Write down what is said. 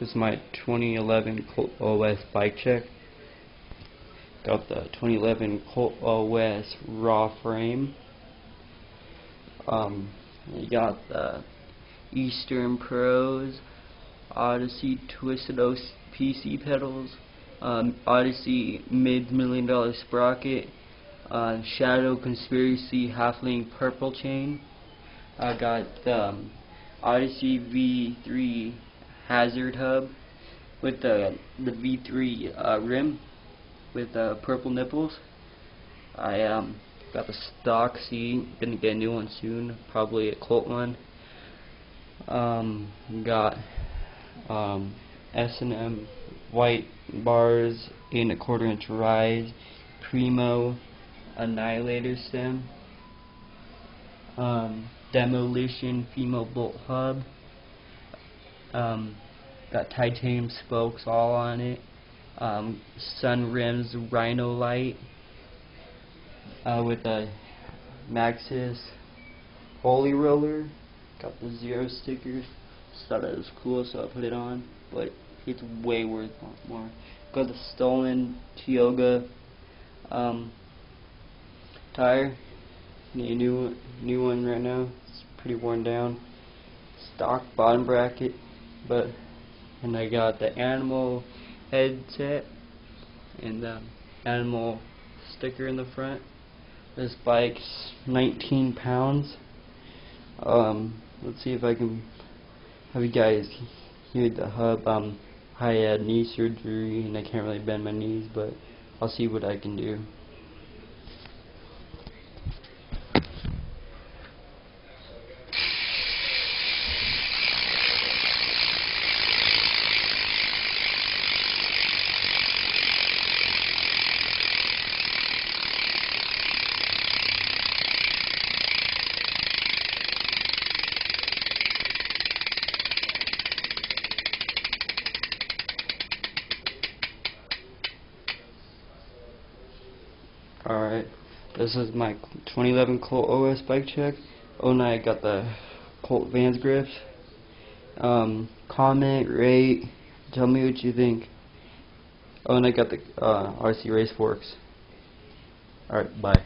This is my 2011 Colt OS bike check. Got the 2011 Colt OS raw frame. You got the Eastern Pros, Odyssey Twisted PC pedals, Odyssey mid-$1 million sprocket, Shadow Conspiracy half-link purple chain. I got Odyssey V3 hazard hub with the V3 rim with purple nipples. I got the stock seat, gonna get a new one soon, probably a Colt one. Got S&M white bars, 8 1/4 inch rise, Primo Annihilator stem, Demolition female bolt hub, got titanium spokes all on it, sun rims Rhino light, with a Maxxis Holy Roller. Got the 0 stickers. Just thought it was cool, so I put it on, but it's way worth more. Got the stolen Tioga tire. Need a new one right now. It's pretty worn down. Stock bottom bracket, and I got the animal headset and the animal sticker in the front. This bike's 19 pounds. Let's see if I can have you guys hear the hub. I had knee surgery and I can't really bend my knees, but I'll see what I can do. Alright, this is my 2011 Colt OS bike check. And I got the Colt Vans grips. Comment, rate, tell me what you think. And I got the RC race forks. Alright, bye.